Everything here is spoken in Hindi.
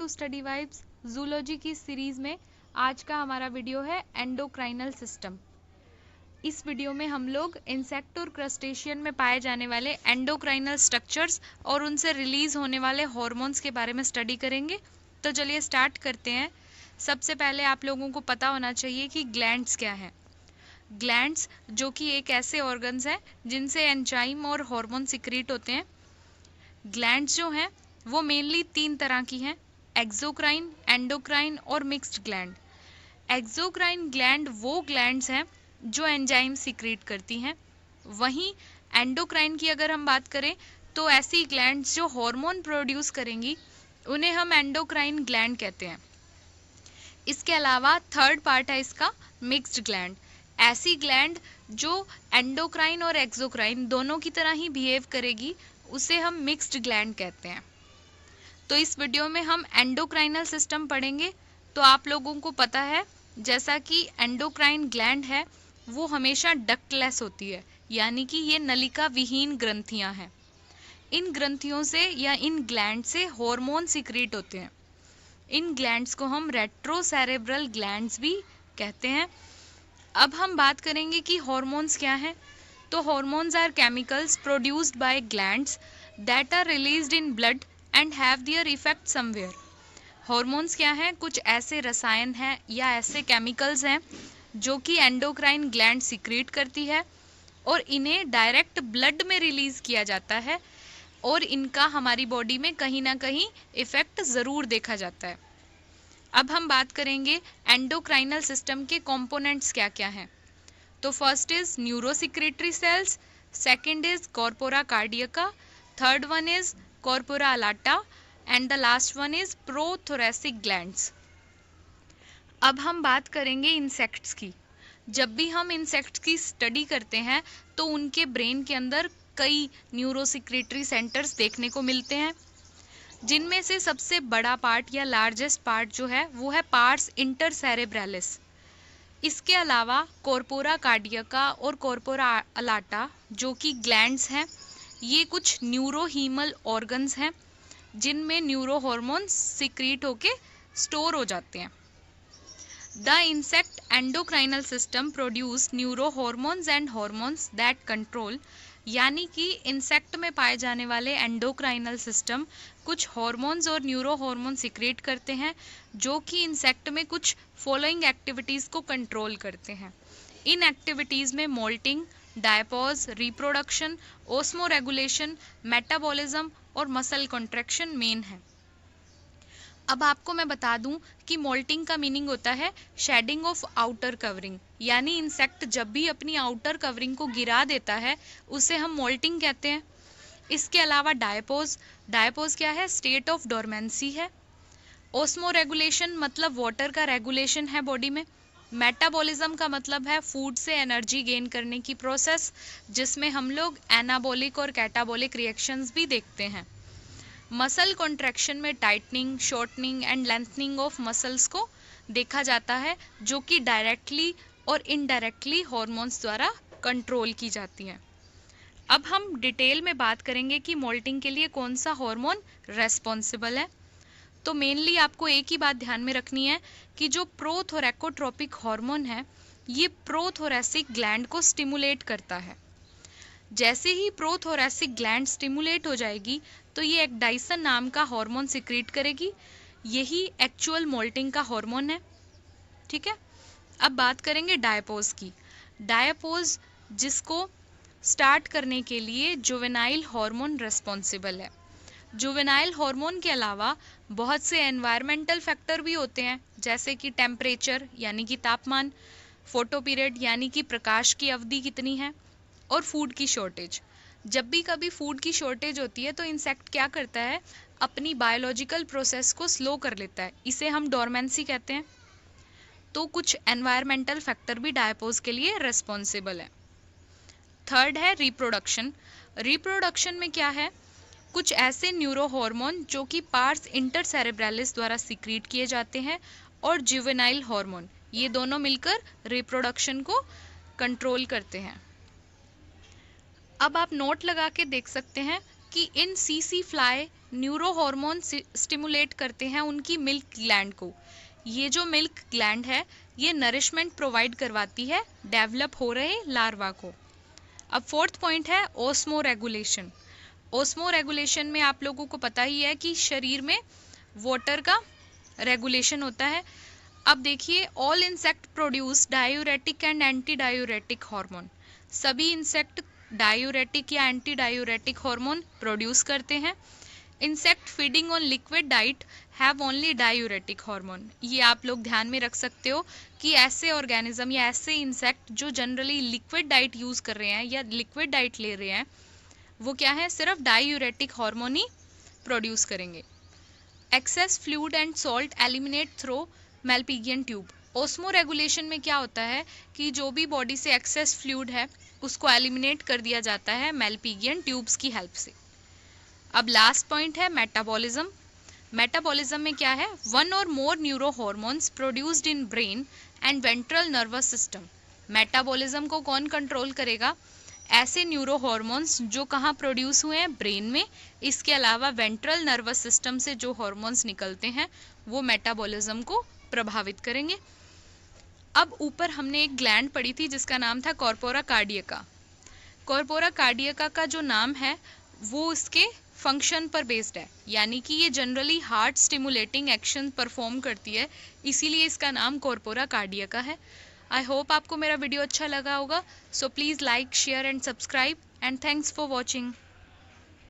स्टडी वाइब्स जूलॉजी की सीरीज में आज का हमारा वीडियो है एंडोक्राइनल सिस्टम। इस वीडियो में हम लोग इंसेक्ट और क्रस्टेशियन में पाए जाने वाले एंडोक्राइनल स्ट्रक्चर्स और उनसे रिलीज होने वाले हॉर्मोन्स के बारे में स्टडी करेंगे। तो चलिए स्टार्ट करते हैं। सबसे पहले आप लोगों को पता होना चाहिए कि ग्लैंड्स क्या हैं। ग्लैंड्स जो कि एक ऐसे ऑर्गन्स हैं जिनसे एंजाइम और हार्मोन सिक्रीट होते हैं। ग्लैंड्स जो हैं वो मेनली 3 तरह की हैं, एक्सोक्राइन, एंडोक्राइन और मिक्स्ड ग्लैंड। एक्सोक्राइन ग्लैंड वो ग्लैंड्स हैं जो एंजाइम सिक्रीट करती हैं। वहीं एंडोक्राइन की अगर हम बात करें तो ऐसी ग्लैंड्स जो हार्मोन प्रोड्यूस करेंगी उन्हें हम एंडोक्राइन ग्लैंड कहते हैं। इसके अलावा थर्ड पार्ट है इसका मिक्स्ड ग्लैंड। ऐसी ग्लैंड जो एंडोक्राइन और एक्सोक्राइन दोनों की तरह ही बिहेव करेगी उसे हम मिक्स्ड ग्लैंड कहते हैं। तो इस वीडियो में हम एंडोक्राइनल सिस्टम पढ़ेंगे। तो आप लोगों को पता है जैसा कि एंडोक्राइन ग्लैंड है वो हमेशा डक्टलेस होती है, यानी कि ये नलिका विहीन ग्रंथियां हैं। इन ग्रंथियों से या इन ग्लैंड से हार्मोन सिक्रीट होते हैं। इन ग्लैंड्स को हम रेट्रोसेरेब्रल ग्लैंड्स भी कहते हैं। अब हम बात करेंगे कि हार्मोन्स क्या हैं। तो hormones are chemicals produced by glands that are released in blood and have their effect somewhere. Hormones क्या हैं? कुछ ऐसे रसायन हैं या ऐसे केमिकल्स हैं जो कि एंडोक्राइन ग्लैंड सिक्रीट करती है और इन्हें डायरेक्ट ब्लड में रिलीज किया जाता है और इनका हमारी बॉडी में कहीं ना कहीं इफेक्ट ज़रूर देखा जाता है। अब हम बात करेंगे एंडोक्राइनल सिस्टम के कंपोनेंट्स क्या क्या हैं। तो first is neurosecretory cells, second is corpora cardiaca, third one is corpora allata and the last one is prothoracic glands. अब हम बात करेंगे इंसेक्ट्स की। जब भी हम इंसेक्ट्स की स्टडी करते हैं तो उनके ब्रेन के अंदर कई न्यूरोसिक्रेटरी सेंटर्स देखने को मिलते हैं, जिनमें से सबसे बड़ा पार्ट या लार्जेस्ट पार्ट जो है वो है पार्स इंटरसेरेब्रैलिस। इसके अलावा कॉर्पोरा कार्डियका और कॉर्पोरा अलाटा जो कि ग्लैंड्स हैं, ये कुछ न्यूरोहीमल ऑर्गन्स हैं जिनमें न्यूरो हार्मोन्स सिक्रीट होके स्टोर हो जाते हैं। The insect endocrinal system produce neuro hormones and hormones that control, यानी कि इंसेक्ट में पाए जाने वाले एंडोक्राइनल सिस्टम कुछ हार्मोन्स और न्यूरो हार्मोन सिक्रेट करते हैं जो कि इंसेक्ट में कुछ फॉलोइंग एक्टिविटीज़ को कंट्रोल करते हैं। इन एक्टिविटीज़ में molting, diapause, reproduction, osmoregulation, metabolism और मसल कॉन्ट्रैक्शन मेन है। अब आपको मैं बता दूं कि मोल्टिंग का मीनिंग होता है शेडिंग ऑफ आउटर कवरिंग, यानी इंसेक्ट जब भी अपनी आउटर कवरिंग को गिरा देता है उसे हम मोल्टिंग कहते हैं। इसके अलावा डायपोज, डायपोज क्या है? स्टेट ऑफ डोरमेंसी है। ओस्मो रेगुलेशन मतलब वाटर का रेगुलेशन है बॉडी में। मेटाबॉलिज्म का मतलब है फूड से एनर्जी गेन करने की प्रोसेस, जिसमें हम लोग एनाबॉलिक और कैटाबॉलिक रिएक्शंस भी देखते हैं। मसल कॉन्ट्रैक्शन में tightening, shortening and lengthening of muscles को देखा जाता है जो कि डायरेक्टली और इनडायरेक्टली हॉर्मोन्स द्वारा कंट्रोल की जाती हैं। अब हम डिटेल में बात करेंगे कि मोल्टिंग के लिए कौन सा हार्मोन रेस्पॉन्सिबल है। तो मेनली आपको एक ही बात ध्यान में रखनी है कि जो प्रोथोरेकोट्रोपिक हार्मोन है ये प्रोथोरेसिक ग्लैंड को स्टिमुलेट करता है। जैसे ही प्रोथोरेसिक ग्लैंड स्टिमुलेट हो जाएगी तो ये एक डाइसन नाम का हार्मोन सिक्रीट करेगी। यही एक्चुअल मोल्टिंग का हार्मोन है। ठीक है, अब बात करेंगे डायपोज की। डायपोज जिसको स्टार्ट करने के लिए जुवेनाइल हार्मोन रेस्पॉन्सिबल है। जुवेनाइल हार्मोन के अलावा बहुत से एनवायरमेंटल फैक्टर भी होते हैं, जैसे कि टेम्परेचर यानी कि तापमान, फोटो पीरियड यानी कि प्रकाश की अवधि कितनी है, और फूड की शॉर्टेज। जब भी कभी फूड की शॉर्टेज होती है तो इंसेक्ट क्या करता है? अपनी बायोलॉजिकल प्रोसेस को स्लो कर लेता है, इसे हम डोरमेंसी कहते हैं। तो कुछ एनवायरमेंटल फैक्टर भी डायपोज के लिए रेस्पॉन्सिबल है। थर्ड है रिप्रोडक्शन। रिप्रोडक्शन में क्या है? कुछ ऐसे न्यूरो हार्मोन जो कि पार्स इंटरसेरेब्रैलिस द्वारा सिक्रीट किए जाते हैं और जुवेनाइल हार्मोन, ये दोनों मिलकर रिप्रोडक्शन को कंट्रोल करते हैं। अब आप नोट लगा के देख सकते हैं कि in CC fly neuro hormone stimulate करते हैं उनकी मिल्क ग्लैंड को। ये जो मिल्क ग्लैंड है ये नरिशमेंट प्रोवाइड करवाती है डेवलप हो रहे लार्वा को। अब फोर्थ पॉइंट है ओस्मो रेगुलेशन। ओस्मो रेगुलेशन में आप लोगों को पता ही है कि शरीर में वाटर का रेगुलेशन होता है। अब देखिए, all insect produce diuretic and anti diuretic hormone. सभी इंसेक्ट डायूरेटिक या एंटी डायूरेटिक हार्मोन प्रोड्यूस करते हैं। Insect feeding on liquid diet have only diuretic hormone. ये आप लोग ध्यान में रख सकते हो कि ऐसे ऑर्गेनिज्म या ऐसे इंसेक्ट जो जनरली लिक्विड डाइट यूज कर रहे हैं या लिक्विड डाइट ले रहे हैं वो क्या है, सिर्फ डायूरेटिक हार्मोन ही प्रोड्यूस करेंगे। Excess fluid and salt eliminate through Malpighian tube. Osmoregulation में क्या होता है कि जो भी बॉडी से एक्सेस फ्लूइड है उसको एलिमिनेट कर दिया जाता है मेल्पिगियन ट्यूब्स की हेल्प से। अब लास्ट पॉइंट है मेटाबॉलिज्म। मेटाबॉलिज्म में क्या है, वन और more neuro hormones produced in brain and ventral nervous system. Metabolism को कौन कंट्रोल करेगा, ऐसे न्यूरो हार्मोन्स जो कहाँ प्रोड्यूस हुए हैं, ब्रेन में। इसके अलावा वेंट्रल नर्वस सिस्टम से जो हार्मोन्स निकलते हैं वो मेटाबॉलिज्म को प्रभावित करेंगे। अब ऊपर हमने एक ग्लैंड पढ़ी थी जिसका नाम था कॉर्पोरा कार्डियका। कॉर्पोरा कार्डियका का जो नाम है वो इसके फंक्शन पर बेस्ड है, यानी कि ये generally heart stimulating action perform करती है, इसीलिए इसका नाम कॉर्पोरा कार्डियका है। आई होप आपको मेरा वीडियो अच्छा लगा होगा, so please like share and subscribe and thanks for watching.